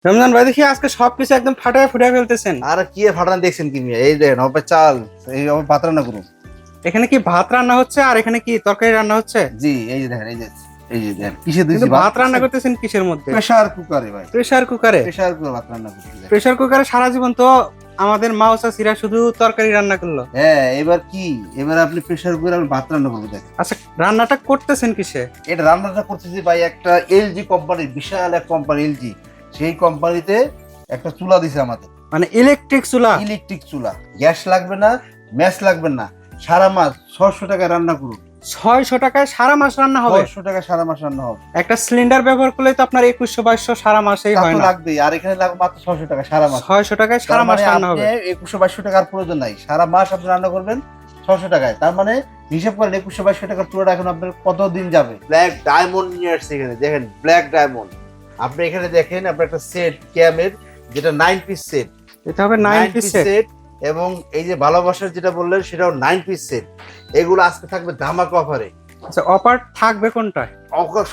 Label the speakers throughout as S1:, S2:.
S1: রমজান ভাই দেখি আজকে সবকিছু একদম ফাটায় ফুটায় ফেলতেছেন।
S2: আর কি ফাটান দেখছেন কি মিয়া? এই দেখেন হবে চাল, এই হবে ভাত রান্না করুন।
S1: এখানে কি ভাত রান্না হচ্ছে আর এখানে কি তরকারি রান্না হচ্ছে?
S2: জি এই যে দেখেন, এই যে দেখেন কিসে
S1: কিন্তু
S2: দিয়েছি
S1: ভাত রান্না করতেছেন কিসের মধ্যে?
S2: প্রেসার কুকারে ভাই,
S1: প্রেসার কুকারে।
S2: প্রেসার কুকার ভাত রান্না করছি।
S1: প্রেসার কুকারে সারা জীবন তো আমাদের মা ও চাচিরা শুধু তরকারি রান্না করলো।
S2: হ্যাঁ এবার কি, এবার আপনি প্রেসার কুকারে আপনি ভাত রান্না করবেন। দেখেন
S1: আচ্ছা, রান্নাটা করতেছেন কিসে?
S2: এটা রান্নাটা করতেছি ভাই একটা এলজি কোম্পানি, বিশাল এক কোম্পানি এলজি, সেই কোম্পানিতে একটা চুলা দিছে আমাদের,
S1: মানে ইলেকট্রিক চুলা?
S2: ইলেকট্রিক চুলা। গ্যাস লাগবে না, ম্যাচ লাগবে না, সারা মাস 600 টাকায় রান্না করুন।
S1: 600 টাকায় সারা মাস রান্না হবে?
S2: 600 টাকা সারা মাস রান্না হবে।
S1: একটা সিলিন্ডার ব্যবহার করলে তো আপনার 2100-2200 সারা মাসেই
S2: তা
S1: হয়
S2: তো
S1: না।
S2: লাগবেই, আর এখানে লাগবে মাত্র 600 টাকা সারা মাস।
S1: 600 টাকায় সারা মাস রান্না হবে।
S2: 2100-2200 টাকার প্রয়োজন নাই, সারা মাস আপনি রান্না করবেন 600 টাকায়। তার মানে হিসাব করেন 2100-2200 টাকার পুরোটা এখন আপনার কতদিন যাবে। ব্ল্যাক ডায়মন্ড নিয়ে আসছে এখানে, দেখেন ব্ল্যাক ডায়মন্ড। আপনি এখানে দেখেন আপনার একটা সেট ক্যামের, যেটা 9 পিস সেট,
S1: এটা হবে 9 পিস সেট।
S2: এবং এই যে ভালোবাসার যেটা বললেন সেটাও 9 পিস সেট। এগুলো আজকে থাকবে ধামাকা অফারে।
S1: আচ্ছা, অফার থাকবে কোনটায়?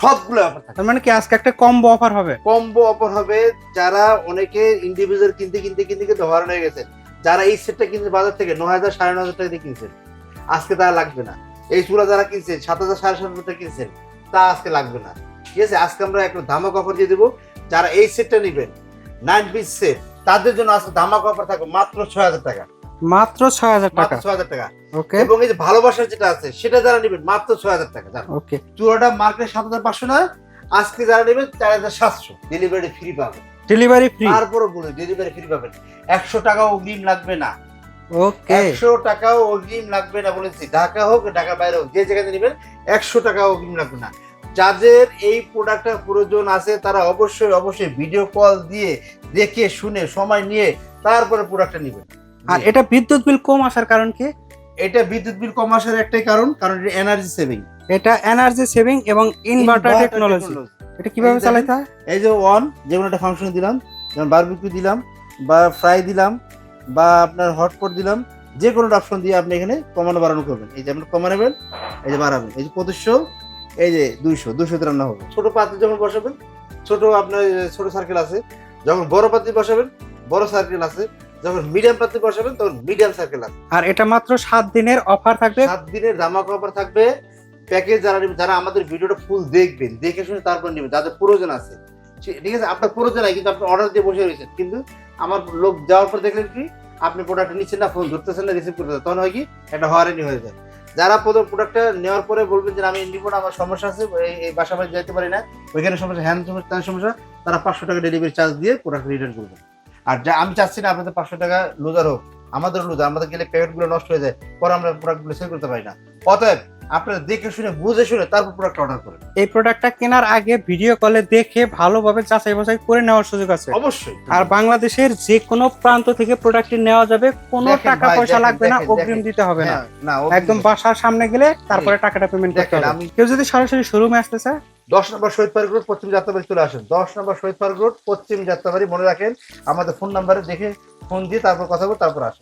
S2: সবগুলো অফার থাকবে।
S1: তার মানে কি আজকে একটা কম্বো অফার হবে?
S2: কম্বো অফার হবে। যারা অনেকে ইন্ডিভিজুয়াল কিনতে কিনতে কিনতে কিন্তু হয়রান হয়ে গেছেন, যারা এই সেটটা কিনছে বাজার থেকে 9,000 9,500 টাকা দিয়ে কিনছেন, আজকে তারা লাগবে না। এই চুলা যারা কিনছেন 7,000 7,500 টাকা কিনছেন, তা আজকে লাগবে না। ঠিক আছে, আজকে আমরা একটা ধামাক অফার দিয়ে দেবো। যারা এই সেটটা নেবেন 9 পিস সেট, তাদের জন্য আজকে ধামাক অফার থাকবে মাত্র 6,000 টাকা।
S1: মাত্র 6000 টাকা?
S2: মাত্র 6,000 টাকা।
S1: ওকে
S2: এবং এই যে ভালোবাসার যেটা আছে সেটা যারা নেবেন মাত্র 6,000 টাকা।
S1: ওকে।
S2: চুলাটা মার্কেটে 7,500 না, আজকে যারা নেবেন 4,700, ডেলিভারি ফ্রি পাবেন।
S1: Delivery free?
S2: তারপরে বলি ডেলিভারি ফ্রি পাবেন। 100 টাকাও অগ্রিম লাগবে না।
S1: ওকে।
S2: 100 টাকাও অগ্রিম লাগবে না বলেছি। ঢাকা হোক ঢাকার বাইরে হোক, যে জায়গাতে নেবেন 100 টাকাও অগ্রিম লাগবে না। যাদের এই প্রোডাক্টটা প্রয়োজন আছে তারা অবশ্যই অবশ্যই ভিডিও কল দিয়ে দেখে শুনে সময় নিয়ে তারপরে প্রোডাক্টটা নেবেন।
S1: আর এটা বিদ্যুৎ বিল কম আসার কারণ কি?
S2: এটা বিদ্যুৎ বিল কম আসার একটাই কারণ, এটা এনার্জি সেভিং।
S1: এটা এনার্জি সেভিং এবং ইনভার্টার টেকনোলজি। এটা কিভাবে চালাতে হয়?
S2: এই যে যেমন একটা ফাংশন দিলাম, যেমন বারবিকিউ দিলাম বা ফ্রাই দিলাম বা আপনার হটপট দিলাম, যে কোনো অপশন দিয়ে আপনি এখানে কমানো বাড়ানো করবেন। এই যে আপনি কমাবেন, এই যে বাড়াবেন, এই যে 2500, এই যে 200 রান্না হবে। ছোট পাত্রে যখন বসাবেন, ছোট আপনার ছোট সার্কেল আছে। যখন বড় পাত্রে বসাবেন, বড় সার্কেল আছে। যখন মিডিয়াম পাত্রে বসাবেন তখন মিডিয়াম সার্কেল আছে।
S1: আর এটা মাত্র 7 দিনের অফার থাকবে?
S2: 7 দিনের ধামাকা অফার থাকবে। প্যাকেজ যারা নেবেন, যারা আমাদের ভিডিওটা ফুল দেখবেন, দেখে শুনে তারপর নেবেন, যাদের প্রয়োজন আছে। ঠিক আছে, আপনার প্রয়োজন নাই কিন্তু আপনি অর্ডার দিয়ে বসে রয়েছেন, কিন্তু আমার লোক যাওয়ার পর দেখলেন কি আপনি প্রোডাক্ট নিচ্ছেন না, ফোন ধরতেছেন না, রিসিভ করতেছেন, তখন হয় কি একটা হয়রানি হয়ে যায়। যারা প্রথম প্রোডাক্টটা নেওয়ার পরে বলবেন যে আমি নিব না, আমার সমস্যা আছে, এই বাসা বাড়ি যেতে পারি না, ওইখানে সমস্যা, হ্যান্ড সমস্যা, তারা 500 টাকা ডেলিভারি চার্জ দিয়ে প্রোডাক্ট রিটার্ন করবেন। আর যা আমি চাচ্ছি না আপনাদের 500 টাকা লুজার হোক, আমাদের লুজার, আমাদের গেলে প্যাকেটগুলো নষ্ট হয়ে যায়, পরে আমরা প্রোডাক্টগুলো সেল করতে পারি না। অতএব আপনারা দেখে শুনে বুঝে শুনে তারপর প্রোডাক্ট অর্ডার করেন।
S1: এই প্রোডাক্টটা কেনার আগে ভিডিও কলে দেখে ভালোভাবে যাচাই বাছাই করে নেওয়ার সুযোগ আছে
S2: অবশ্যই।
S1: আর বাংলাদেশের যে কোনো প্রান্ত থেকে প্রোডাক্টটি নেওয়া যাবে, কোনো
S2: দেখেন
S1: টাকা
S2: ভাই,
S1: পয়সা
S2: দেখেন,
S1: লাগবে না,
S2: দেখেন,
S1: অগ্রিম দিতে হবে না।
S2: হ্যাঁ, না
S1: একদম বাসার সামনে গেলে তারপরে টাকাটা পেমেন্ট করতে
S2: দেখেন,
S1: হবে। কেউ যদি সরাসরি শোরুমে আসতে চায়,
S2: 10 নম্বর শহীদ পার্ক রোড, পশ্চিম যাত্রাবাড়ি চলে আসেন। 10 নম্বর শহীদ পার্ক রোড, পশ্চিম যাত্রাবাড়ি, মনে রাখেন। আমাদের ফোন নাম্বারে দেখে ফোন দিয়ে তারপর কথা বলে তারপর আসেন।